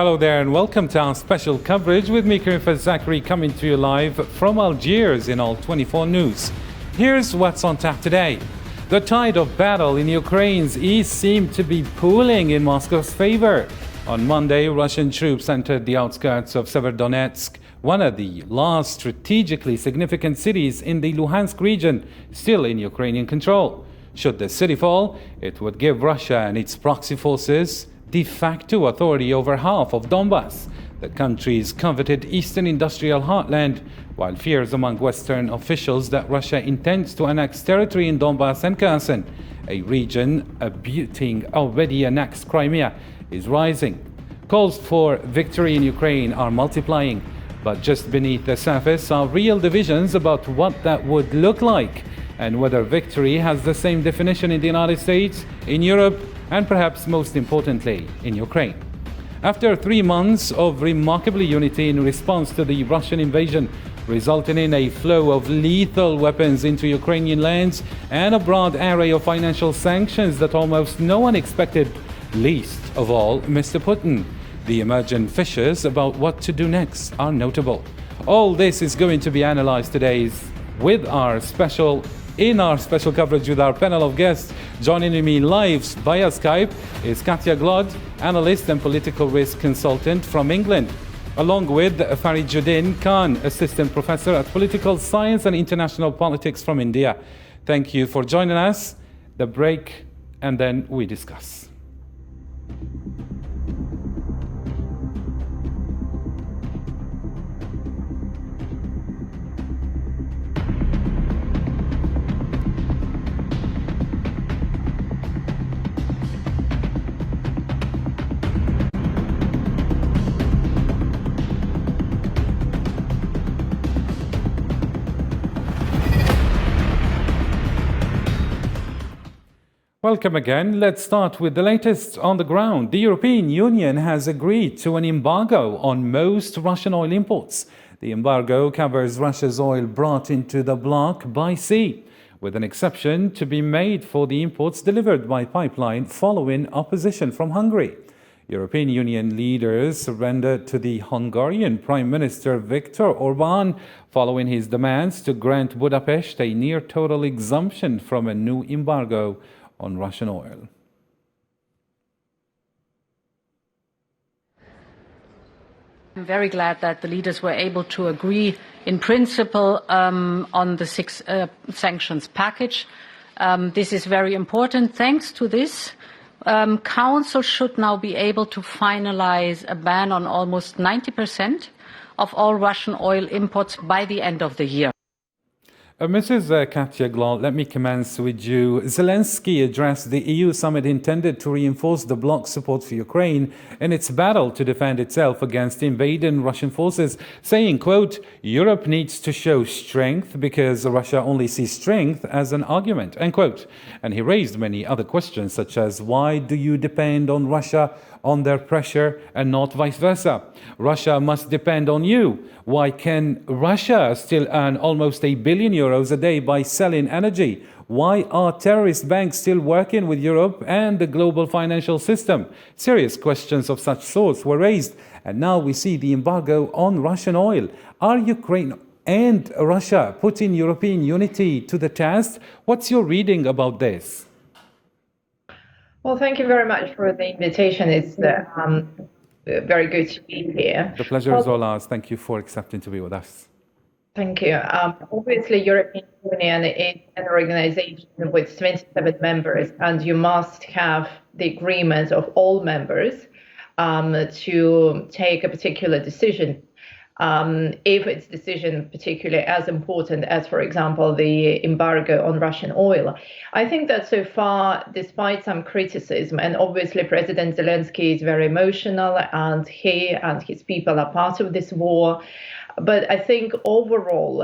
Hello there and welcome to our special coverage with me, Karim Zachary, coming to you live from Algiers in All 24 News. Here's what's on tap today. The tide of battle in Ukraine's east seemed to be pooling in Moscow's favor. On Monday, Russian troops entered the outskirts of Severodonetsk, one of the last strategically significant cities in the Luhansk region, still in Ukrainian control. Should the city fall, it would give Russia and its proxy forces de facto authority over half of Donbass, the country's coveted eastern industrial heartland, while fears among Western officials that Russia intends to annex territory in Donbass and Kherson, a region abutting already annexed Crimea, is rising. Calls for victory in Ukraine are multiplying, but just beneath the surface are real divisions about what that would look like and whether victory has the same definition in the United States, in Europe, and perhaps most importantly, in Ukraine. After 3 months of remarkable unity in response to the Russian invasion, resulting in a flow of lethal weapons into Ukrainian lands and a broad array of financial sanctions that almost no one expected, least of all Mr. Putin, the emergent fissures about what to do next are notable. All this is going to be analyzed today in our special coverage with our panel of guests. Joining me live via Skype is Katya Glod, analyst and political risk consultant from England, along with Farijuddin Khan, assistant professor at political science and international politics from India. Thank you for joining us. The break, and then we discuss. Welcome again. Let's start with the latest on the ground. The European Union has agreed to an embargo on most Russian oil imports. The embargo covers Russia's oil brought into the bloc by sea, with an exception to be made for the imports delivered by pipeline following opposition from Hungary. European Union leaders surrendered to the Hungarian Prime Minister Viktor Orbán following his demands to grant Budapest a near-total exemption from a new embargo on Russian oil. I'm very glad that the leaders were able to agree in principle on the six sanctions package. This is very important. Thanks to this, Council should now be able to finalize a ban on almost 90% of all Russian oil imports by the end of the year. Mrs. Katya Glod, let me commence with you. Zelensky addressed the EU summit intended to reinforce the bloc's support for Ukraine in its battle to defend itself against invading Russian forces, saying, quote, Europe needs to show strength because Russia only sees strength as an argument, end quote. And he raised many other questions, such as why do you depend on Russia on their pressure and not vice versa? Russia must depend on you. Why can Russia still earn almost €1 billion a day by selling energy? Why are terrorist banks still working with Europe and the global financial system? Serious questions of such sorts were raised, and now we see the embargo on Russian oil. Are Ukraine and Russia putting European unity to the test? What's your reading about this? Well, thank you very much for the invitation. It's very good to be here. The pleasure is all ours. Thank you for accepting to be with us. Thank you. Obviously, European Union is an organization with 27 members, and you must have the agreement of all members to take a particular decision. If it's decision particularly as important as, for example, the embargo on Russian oil. I think that so far, despite some criticism, and obviously President Zelensky is very emotional, and he and his people are part of this war. But I think overall,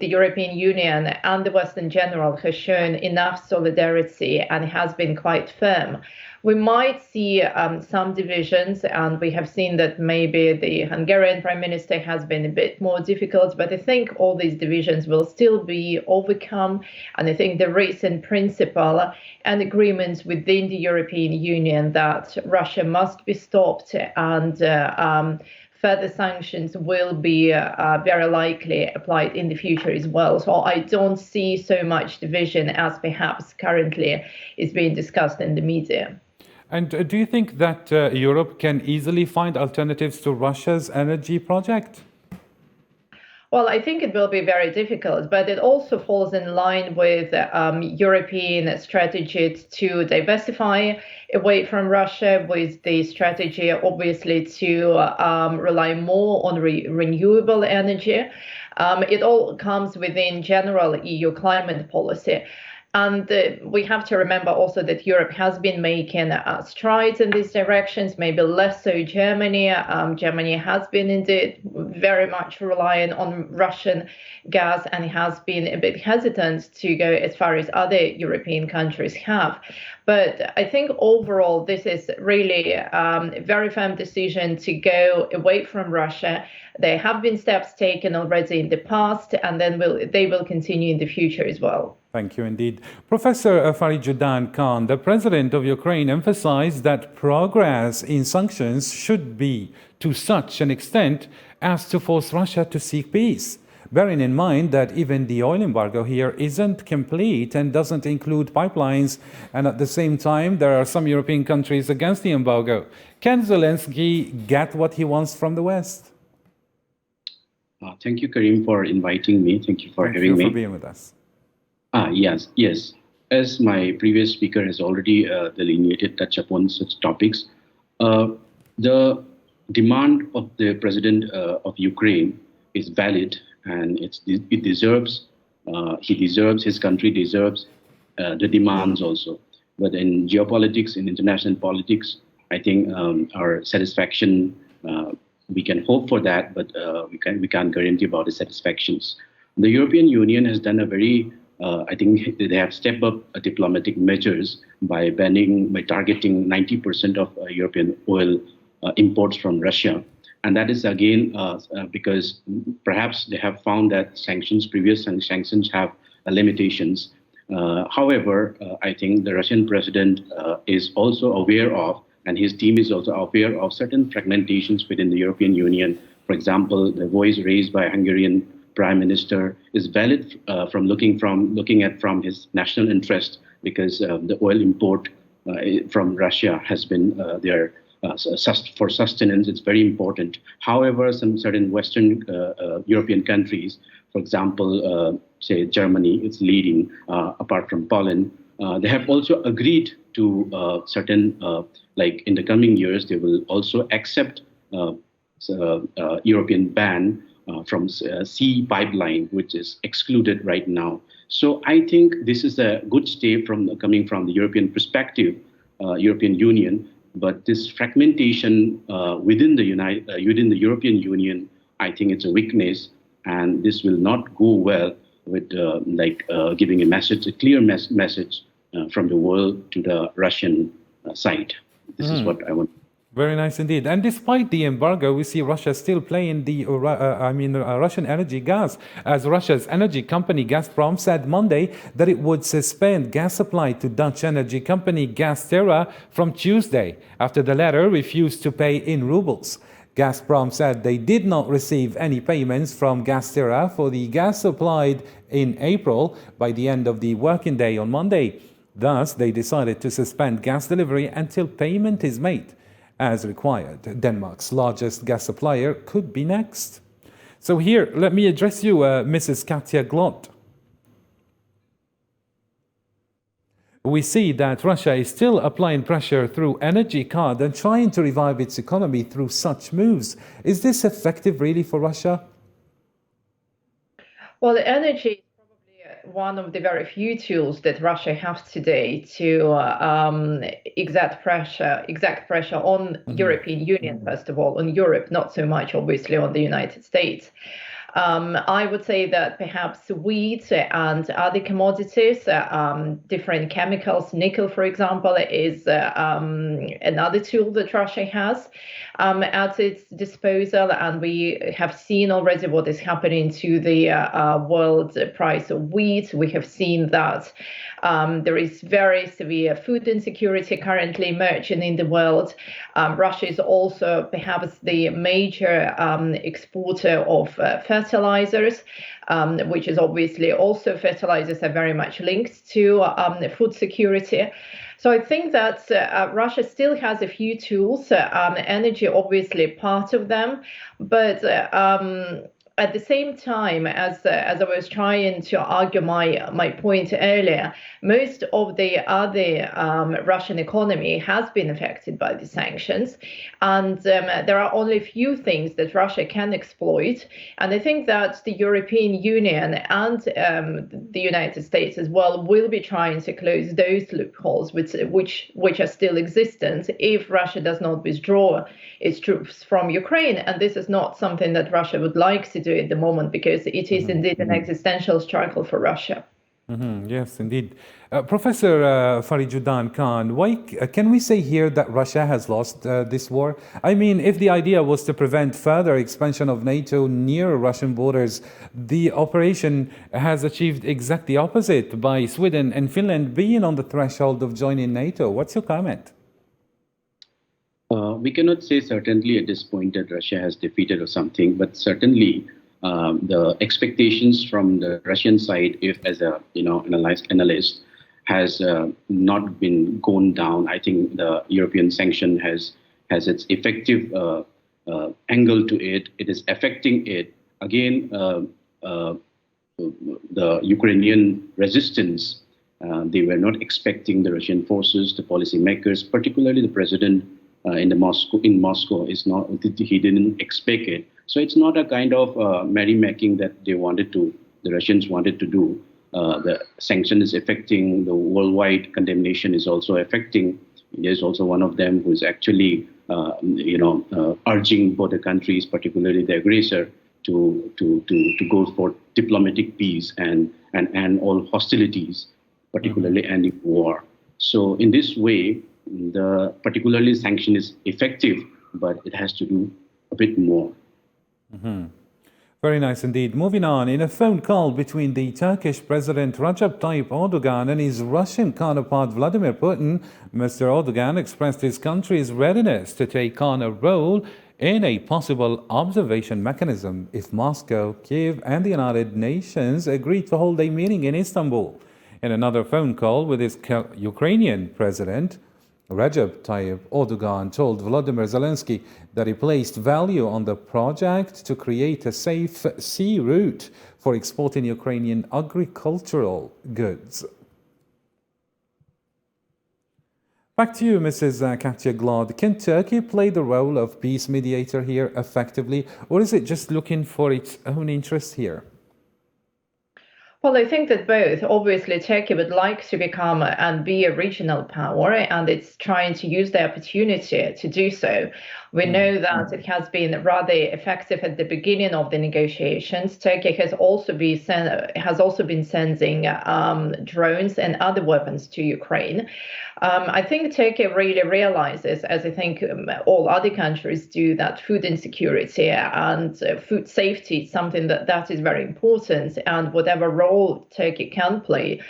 the European Union and the West in general has shown enough solidarity and has been quite firm we might see some divisions, and we have seen that maybe the Hungarian Prime Minister has been a bit more difficult, but I think all these divisions will still be overcome. And I think there is in principle an agreement within the European Union that Russia must be stopped, and further sanctions will be very likely applied in the future as well. So I don't see so much division as perhaps currently is being discussed in the media. And do you think that Europe can easily find alternatives to Russia's energy project? Well, I think it will be very difficult, but it also falls in line with European strategy to diversify away from Russia, with the strategy, obviously, to rely more on renewable energy. It all comes within general EU climate policy. And we have to remember also that Europe has been making strides in these directions, maybe less so Germany. Germany has been indeed very much relying on Russian gas and has been a bit hesitant to go as far as other European countries have. But I think overall, this is really a very firm decision to go away from Russia. There have been steps taken already in the past, and then they will continue in the future as well. Thank you indeed. Professor Farijuddin Khan, the president of Ukraine, emphasized that progress in sanctions should be to such an extent as to force Russia to seek peace, bearing in mind that even the oil embargo here isn't complete and doesn't include pipelines, and at the same time there are some European countries against the embargo. Can Zelensky get what he wants from the West? Thank you, Karim, for inviting me. Thank you for having me. Thank you for being with us. Yes. As my previous speaker has already delineated, touch upon such topics, the demand of the president of Ukraine is valid, and it deserves. His country deserves the demands also. But in geopolitics, in international politics, I think our satisfaction, we can hope for that, but we can't guarantee about the satisfactions. The European Union has done a very I think they have stepped up diplomatic measures by targeting 90% of European oil imports from Russia. And that is again because perhaps they have found that previous sanctions have limitations. However, I think the Russian president is also aware of, and his team is also aware of, certain fragmentations within the European Union. For example, the voice raised by Hungarian Prime Minister is valid from looking at his national interest, because the oil import from Russia has been there for sustenance. It's very important. However, some certain Western European countries, for example, say Germany, it's leading apart from Poland. They have also agreed to certain, like in the coming years, they will also accept European ban from sea pipeline, which is excluded right now. So I think this is a good step coming from the European perspective, European Union. But this fragmentation within the European Union, I think it's a weakness, and this will not go well with giving a clear message from the world to the Russian side. This is what I want. Very nice indeed. And despite the embargo, we see Russia still playing the Russian energy gas, as Russia's energy company Gazprom said Monday that it would suspend gas supply to Dutch energy company Gaztera from Tuesday after the latter refused to pay in rubles. Gazprom said they did not receive any payments from Gaztera for the gas supplied in April by the end of the working day on Monday. Thus, they decided to suspend gas delivery until payment is made. As required, Denmark's largest gas supplier could be next. So here, let me address you, Mrs. Katja Glott. We see that Russia is still applying pressure through energy card and trying to revive its economy through such moves. Is this effective really for Russia? Well, the energy is probably one of the very few tools that Russia has today to exert pressure on European Union, first of all, on Europe, not so much obviously on the United States. I would say that perhaps wheat and other commodities, different chemicals, nickel, for example, is another tool that Russia has at its disposal. And we have seen already what is happening to the world price of wheat. We have seen that there is very severe food insecurity currently emerging in the world. Russia is also perhaps the major exporter of fertilizers, which is obviously also fertilizers are very much linked to food security. So I think that Russia still has a few tools, energy obviously part of them, but at the same time, as I was trying to argue my point earlier, most of the other Russian economy has been affected by the sanctions, and there are only a few things that Russia can exploit. And I think that the European Union and the United States as well will be trying to close those loopholes which are still existent if Russia does not withdraw its troops from Ukraine. And this is not something that Russia would like to do at the moment, because it is indeed an existential struggle for Russia. Yes, indeed. Professor Farijuddin Khan, why can we say here that Russia has lost this war? I mean, if the idea was to prevent further expansion of NATO near Russian borders, the operation has achieved exactly the opposite by Sweden and Finland being on the threshold of joining NATO. What's your comment? We cannot say certainly at this point that Russia has defeated or something, but certainly the expectations from the Russian side, if as a analyst, has not been gone down. I think the European sanction has its effective angle to it. It is affecting it. Again, the Ukrainian resistance, they were not expecting the Russian forces, the policymakers, particularly the president in Moscow is not. He didn't expect it. So it's not a kind of merrymaking that the Russians wanted to do. The sanction is affecting, the worldwide condemnation is also affecting. India is also one of them who is actually, urging both the countries, particularly the aggressor, to go for diplomatic peace and all hostilities, particularly ending war. So in this way, the particularly sanction is effective, but it has to do a bit more. Very nice indeed. Moving on, in a phone call between the Turkish President Recep Tayyip Erdogan and his Russian counterpart Vladimir Putin, Mr. Erdogan expressed his country's readiness to take on a role in a possible observation mechanism if Moscow, Kiev, and the United Nations agree to hold a meeting in Istanbul. In another phone call with his Ukrainian president, Recep Tayyip Erdogan told Volodymyr Zelensky that he placed value on the project to create a safe sea route for exporting Ukrainian agricultural goods. Back to you, Mrs. Katya Glad. Can Turkey play the role of peace mediator here effectively, or is it just looking for its own interest here? Well, I think that both. Obviously, Turkey would like to become and be a regional power, and it's trying to use the opportunity to do so. We know that it has been rather effective at the beginning of the negotiations. Turkey has also been sending drones and other weapons to Ukraine. I think Turkey really realizes, as I think all other countries do, that food insecurity and food safety is something that is very important, and whatever role Turkey can play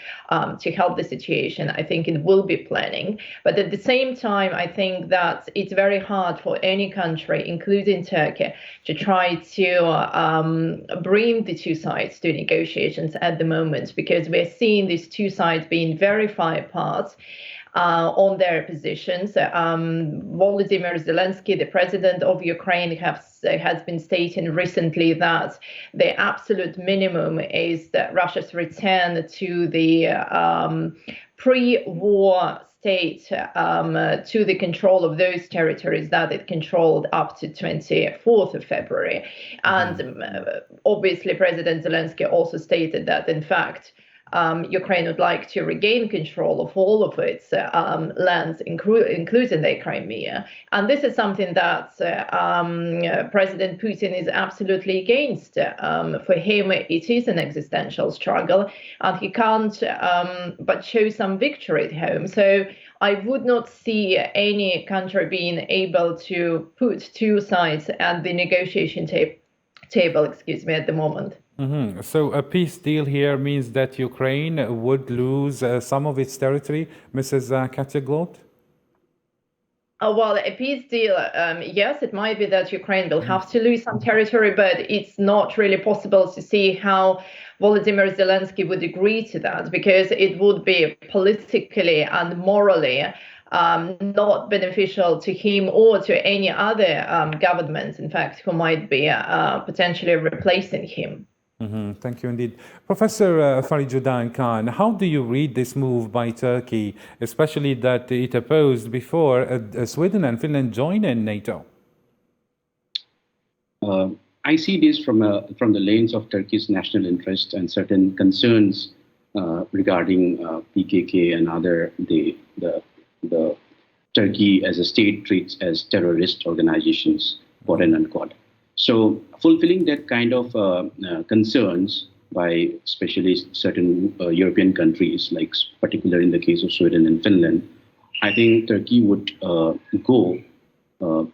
to help the situation, I think it will be planning. But at the same time, I think that it's very hard for any country, including Turkey, to try to bring the two sides to negotiations at the moment, because we're seeing these two sides being very far apart on their positions. Volodymyr Zelensky, the president of Ukraine, has been stating recently that the absolute minimum is that Russia's return to the pre-war state, to the control of those territories that it controlled up to 24th of February. And obviously, President Zelensky also stated that, in fact, Ukraine would like to regain control of all of its lands, including the Crimea. And this is something that President Putin is absolutely against. For him, it is an existential struggle, and he can't but show some victory at home. So I would not see any country being able to put two sides at the negotiation table, at the moment. Mhm. So a peace deal here means that Ukraine would lose some of its territory, Mrs. Katya Glot? Well, a peace deal, yes, it might be that Ukraine will have to lose some territory, but it's not really possible to see how Volodymyr Zelensky would agree to that, because it would be politically and morally not beneficial to him or to any other government, in fact, who might be potentially replacing him. Thank you indeed. Professor Farijuddin Khan, how do you read this move by Turkey, especially that it opposed before Sweden and Finland join in NATO? I see this from the lens of Turkey's national interest and certain concerns regarding PKK and other the Turkey as a state treats as terrorist organizations, quote and unquote. So fulfilling that kind of concerns by especially certain European countries, like particularly in the case of Sweden and Finland, I think Turkey would go to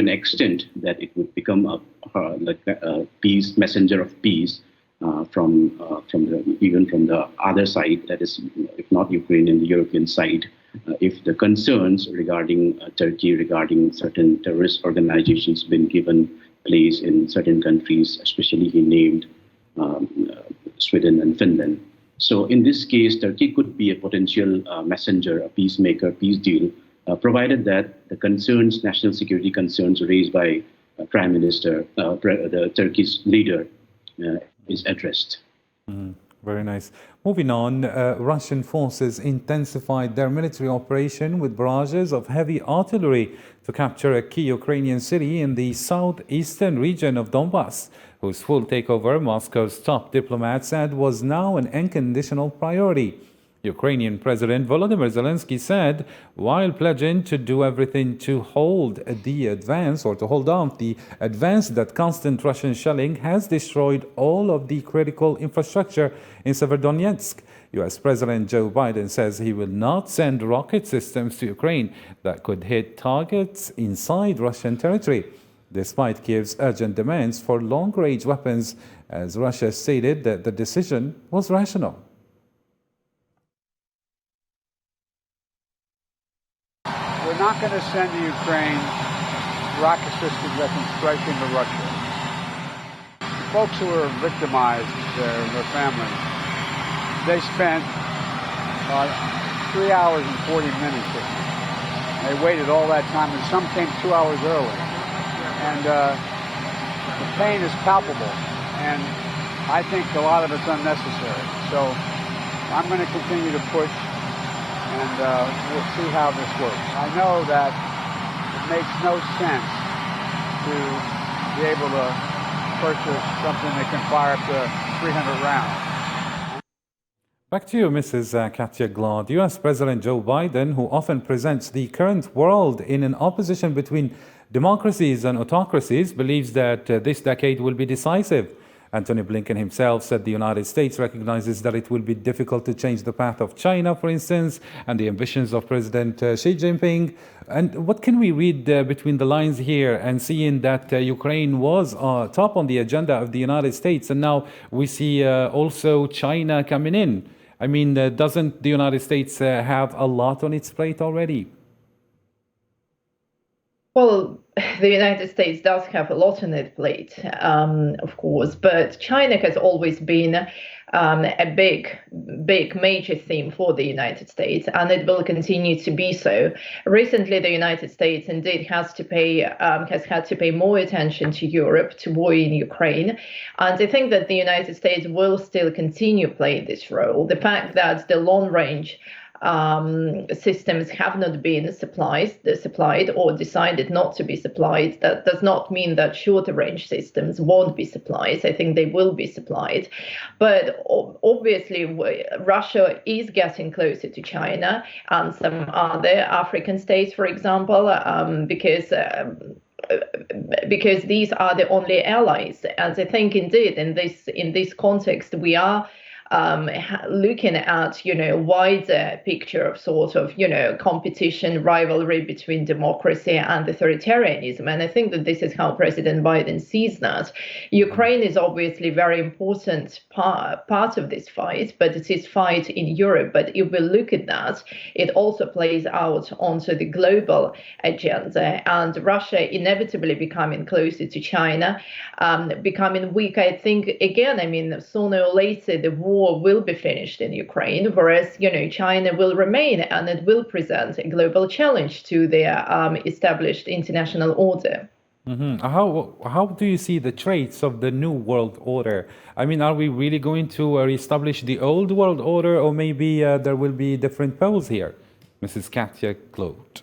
an extent that it would become a peace messenger of peace from the other side, that is, if not Ukraine, and the European side. If the concerns regarding Turkey, regarding certain terrorist organizations been given place in certain countries, especially he named Sweden and Finland. So in this case, Turkey could be a potential messenger, a peacemaker, peace deal, provided that the concerns, national security concerns raised by Prime Minister, the Turkey's leader, is addressed. Very nice. Moving on, Russian forces intensified their military operation with barrages of heavy artillery to capture a key Ukrainian city in the southeastern region of Donbass, whose full takeover Moscow's top diplomat said was now an unconditional priority. Ukrainian President Volodymyr Zelensky said, while pledging to do everything to hold the advance or to hold on the advance, that constant Russian shelling has destroyed all of the critical infrastructure in Severodonetsk. US President Joe Biden says he will not send rocket systems to Ukraine that could hit targets inside Russian territory, despite Kiev's urgent demands for long-range weapons, as Russia stated that the decision was rational. We're not going to send to Ukraine rocket systems that can strike into Russia. The folks who were victimized there and their families, they spent 3 hours and 40 minutes with me. They waited all that time, and some came 2 hours early. And the pain is palpable, and I think a lot of it's unnecessary. So I'm going to continue to push, and we'll see how this works. I know that it makes no sense to be able to purchase something that can fire up to 300 rounds. Back to you, Mrs. Katya Glad. US President Joe Biden, who often presents the current world in an opposition between democracies and autocracies, believes that this decade will be decisive. Antony Blinken himself said the United States recognizes that it will be difficult to change the path of China, for instance, and the ambitions of President Xi Jinping. And what can we read between the lines here and seeing that Ukraine was top on the agenda of the United States, and now we see also China coming in? I mean, doesn't the United States have a lot on its plate already? Well, the United States does have a lot on its plate, of course, but China has always been a big, major theme for the United States, and it will continue to be so. Recently, the United States indeed has had to pay more attention to Europe, to war in Ukraine, and I think that the United States will still continue playing this role. The fact that the long-range systems have not been supplied or decided not to be supplied. That does not mean that shorter range systems won't be supplied. I think they will be supplied. But obviously, Russia is getting closer to China and some other African states, for example, because these are the only allies. And I think indeed in this context we are looking at wider picture of sort of competition, rivalry between democracy and authoritarianism. And I think that this is how President Biden sees that. Ukraine is obviously a very important part of this fight, but it is fight in Europe. But if we look at that, it also plays out onto the global agenda, and Russia inevitably becoming closer to China, becoming weak. I think again, I mean, sooner or later the war will be finished in Ukraine, whereas China will remain, and it will present a global challenge to their established international order. Mm-hmm. How do you see the traits of the new world order? I mean, are we really going to reestablish the old world order, or maybe there will be different poles here, Mrs. Katja Kloot?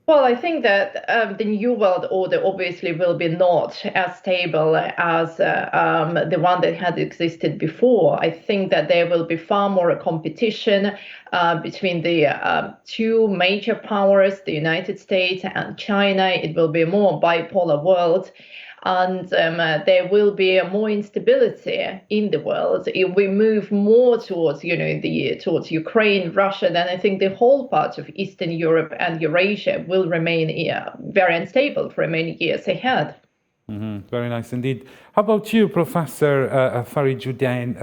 Well, I think that the new world order obviously will be not as stable as the one that had existed before. I think that there will be far more competition between the two major powers, the United States and China. It will be a more bipolar world. And there will be more instability in the world. If we move more towards, towards Ukraine, Russia, then I think the whole part of Eastern Europe and Eurasia will remain very unstable for many years ahead. Mm-hmm. Very nice indeed. How about you, Professor Farijuddin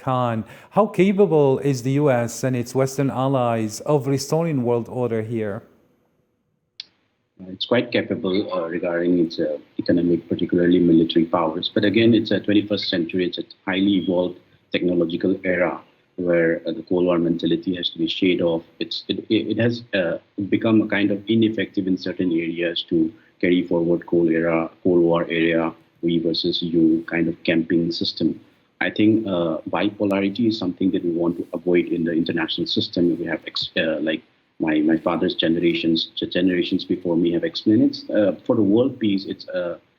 Khan? How capable is the US and its Western allies of restoring world order here? It's quite capable regarding its economic, particularly military powers. But again, it's a 21st century. It's a highly evolved technological era where the Cold War mentality has to be shaved off. It has become a kind of ineffective in certain areas to carry forward Cold War era, we versus you kind of camping system. I think bipolarity is something that we want to avoid in the international system. We have like my father's generations before me have explained it. For the world peace, it's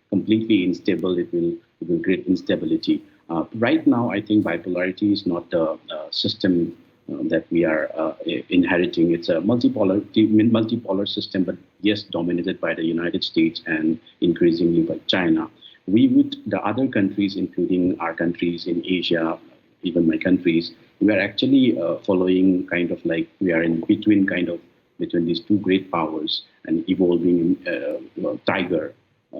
completely unstable. It will create instability. Right now, I think bipolarity is not the system that we are inheriting. It's a multipolar system, but yes, dominated by the United States and increasingly by China. The other countries, including our countries in Asia, even my countries, we are actually following kind of like we are in between these two great powers and evolving tiger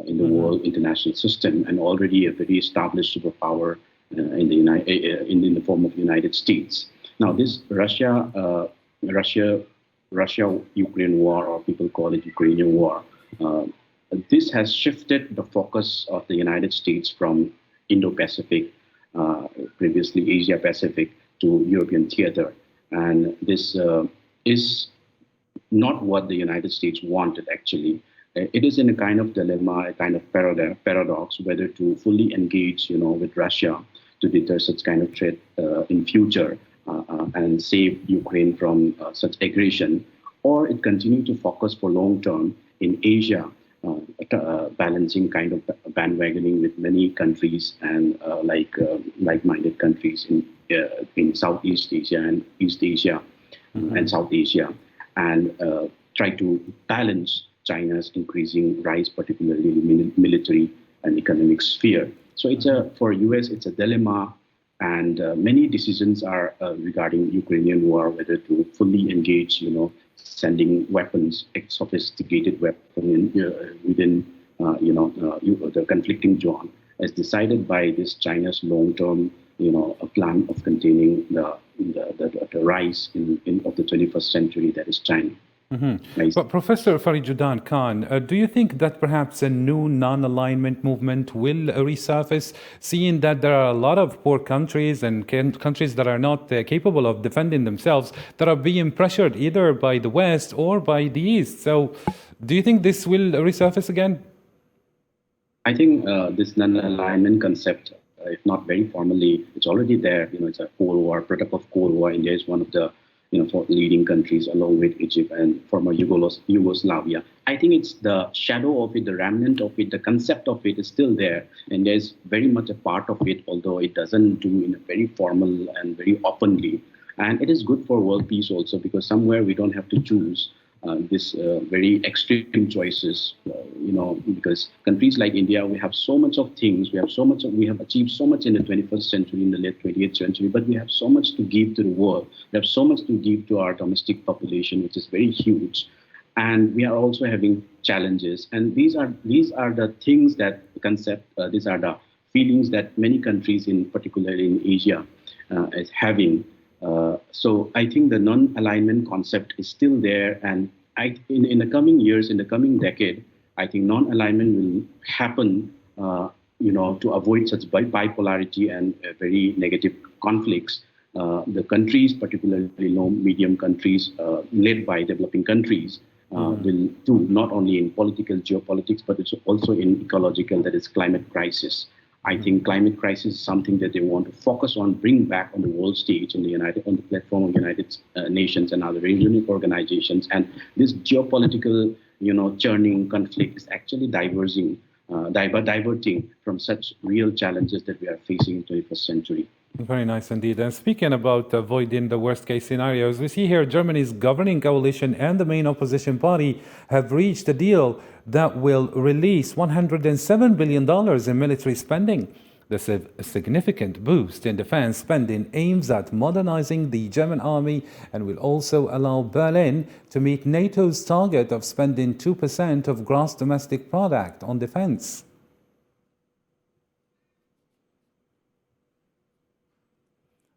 in the world international system, and already a very established superpower in the form of the United States. Now, this Russia-Ukraine war, or people call it Ukrainian war, this has shifted the focus of the United States from Indo-Pacific, previously Asia-Pacific, to European theater. And this is not what the United States wanted, actually. It is in a kind of dilemma, a kind of paradox, whether to fully engage, with Russia to deter such kind of threat in future and save Ukraine from such aggression, or it continue to focus for long term in Asia, balancing kind of bandwagoning with many countries and like-minded countries in Southeast Asia and East Asia and South Asia, and try to balance China's increasing rise, particularly in the military and economic sphere. So for US, it's a dilemma, and many decisions are regarding Ukrainian war, whether to fully engage, sending weapons, sophisticated weapons within, the conflicting zone, as decided by this China's long-term, a plan of containing the rise of the 21st century, that is China. Mm-hmm. But Professor Farijuddin Khan, do you think that perhaps a new non-alignment movement will resurface, seeing that there are a lot of poor countries and countries that are not capable of defending themselves, that are being pressured either by the West or by the East? So do you think this will resurface again? I think this non-alignment concept, if not very formally, it's already there. It's a Cold War, product of Cold War. India is one of the for leading countries along with Egypt and former Yugoslavia. I think it's the shadow of it, the remnant of it, the concept of it is still there, and there's very much a part of it, although it doesn't do in a very formal and very openly. And it is good for world peace also, because somewhere we don't have to choose this very extreme choices, because countries like India, we have so much of things, we have achieved so much in the 21st century, in the late 20th century, but we have so much to give to the world. We have so much to give to our domestic population, which is very huge. And we are also having challenges. And these are the things that these are the feelings that many countries, particularly in Asia, is having. So I think the non-alignment concept is still there, and in the coming years, in the coming decade, I think non-alignment will happen, to avoid such bipolarity and very negative conflicts. The countries, particularly low-medium countries led by developing countries, will do not only in political geopolitics, but it's also in ecological, that is climate crisis. I think climate crisis is something that they want to focus on, bring back on the world stage, on the platform of United Nations and other regional organizations. And this geopolitical, churning conflict is actually diverting from such real challenges that we are facing in the 21st century. Very nice indeed. And speaking about avoiding the worst case scenarios, we see here Germany's governing coalition and the main opposition party have reached a deal that will release $107 billion in military spending. This significant boost in defense spending aims at modernizing the German army and will also allow Berlin to meet NATO's target of spending 2% of gross domestic product on defense.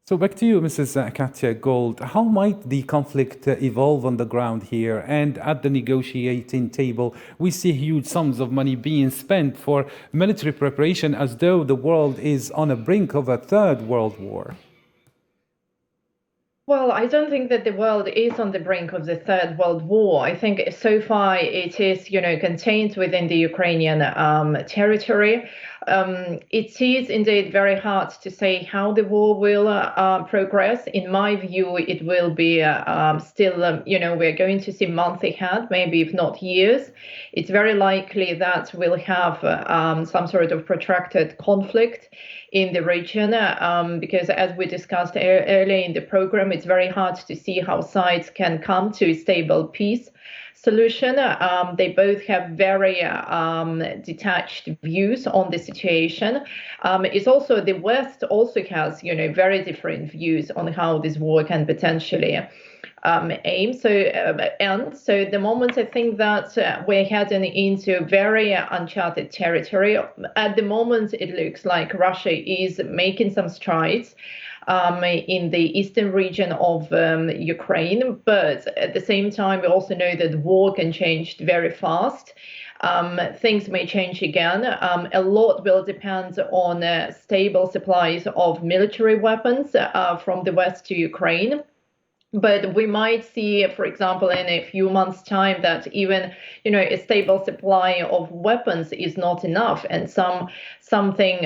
So back to you, Mrs. Katja Gold. How might the conflict evolve on the ground here? And at the negotiating table, we see huge sums of money being spent for military preparation, as though the world is on the brink of a third world war. Well, I don't think that the world is on the brink of the Third World War. I think so far it is, contained within the Ukrainian territory. It is indeed very hard to say how the war will progress. In my view, it will be still, we're going to see months ahead, maybe if not years. It's very likely that we'll have some sort of protracted conflict in the region, because as we discussed earlier in the program, it's very hard to see how sides can come to a stable peace solution. They both have very detached views on the situation. It's also the West also has, very different views on how this war can potentially aim. So the moment I think that we're heading into very uncharted territory. At the moment, it looks like Russia is making some strides in the eastern region of Ukraine, but at the same time, we also know that war can change very fast. Things may change again. A lot will depend on stable supplies of military weapons from the West to Ukraine. But we might see, for example, in a few months' time that even, a stable supply of weapons is not enough, and something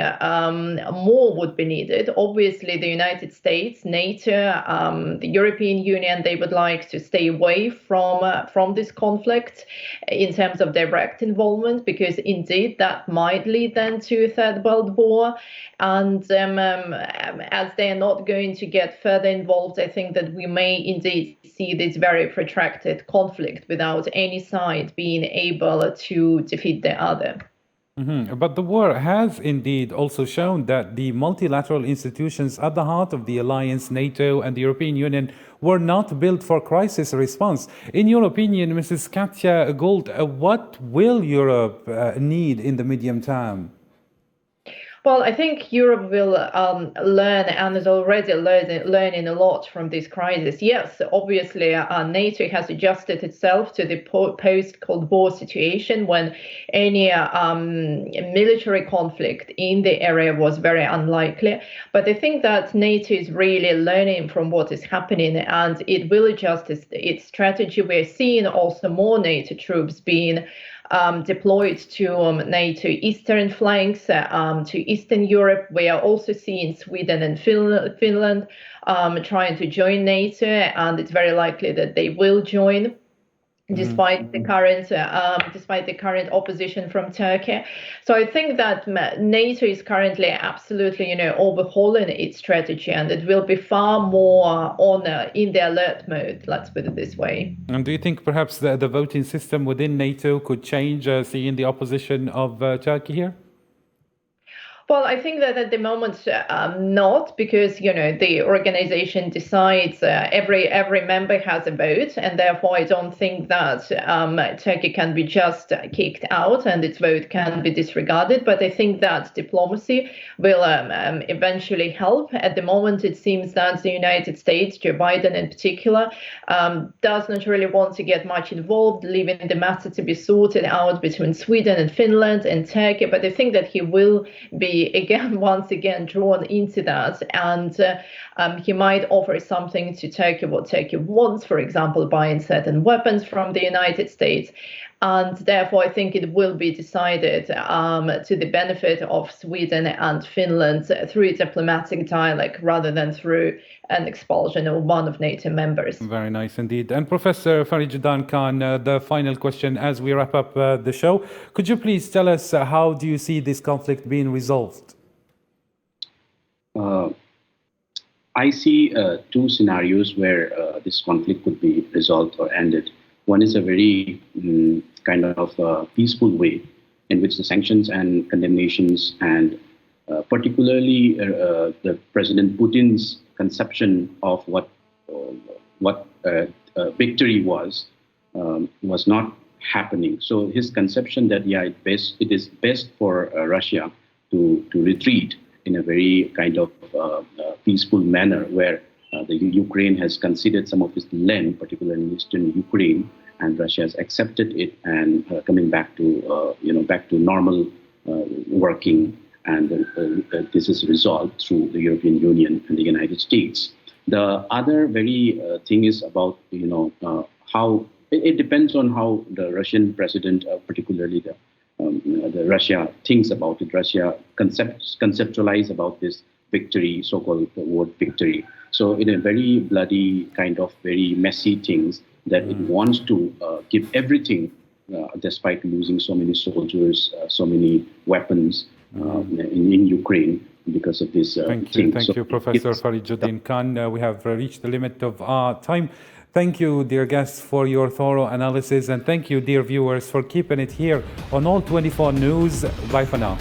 more would be needed. Obviously, the United States, NATO, the European Union, they would like to stay away from this conflict in terms of direct involvement, because indeed that might lead then to a Third World War. And as they're not going to get further involved, I think that we may indeed see this very protracted conflict without any side being able to defeat the other. Mm-hmm. But the war has indeed also shown that the multilateral institutions at the heart of the alliance, NATO and the European Union, were not built for crisis response. In your opinion, Mrs. Katja Gold, what will Europe need in the medium term? Well, I think Europe will learn and is already learning a lot from this crisis. Yes, obviously, NATO has adjusted itself to the post-Cold War situation when any military conflict in the area was very unlikely. But I think that NATO is really learning from what is happening, and it will adjust its strategy. We're seeing also more NATO troops being deployed to NATO eastern flanks, to Eastern Europe. We are also seeing Sweden and Finland trying to join NATO, and it's very likely that they will join, despite the current opposition from Turkey. So I think that NATO is currently absolutely, overhauling its strategy, and it will be far more in the alert mode. Let's put it this way. And do you think perhaps the voting system within NATO could change, seeing the opposition of Turkey here? Well, I think that at the moment not, because the organization decides every member has a vote, and therefore I don't think that Turkey can be just kicked out and its vote can be disregarded. But I think that diplomacy will eventually help. At the moment, it seems that the United States, Joe Biden in particular, does not really want to get much involved, leaving the matter to be sorted out between Sweden and Finland and Turkey. But I think that he will be once again drawn into that, and he might offer something to Turkey, what Turkey wants, for example, buying certain weapons from the United States. And therefore, I think it will be decided to the benefit of Sweden and Finland through diplomatic dialogue rather than through an expulsion of one of NATO members. Very nice indeed. And Professor Farijuddin Khan, the final question as we wrap up the show. Could you please tell us how do you see this conflict being resolved? I see two scenarios where this conflict could be resolved or ended. One is a very kind of peaceful way in which the sanctions and condemnations and particularly the President Putin's conception of what victory was not happening. So his conception that it is best for Russia to retreat in a very kind of peaceful manner, where the Ukraine has conceded some of its land, particularly in eastern Ukraine, and Russia has accepted it and coming back to back to normal working, and this is resolved through the European Union and the United States. The other very thing is about how it depends on how the Russian president, particularly the Russia thinks about it. Russia conceptualize about this victory, so-called word victory. So in a very bloody kind of very messy things that it wants to give everything despite losing so many soldiers, so many weapons in Ukraine because of this Thank thing. Thank you, Professor Farijuddin Khan. We have reached the limit of our time. Thank you, dear guests, for your thorough analysis. And thank you, dear viewers, for keeping it here on All 24 News. Bye for now.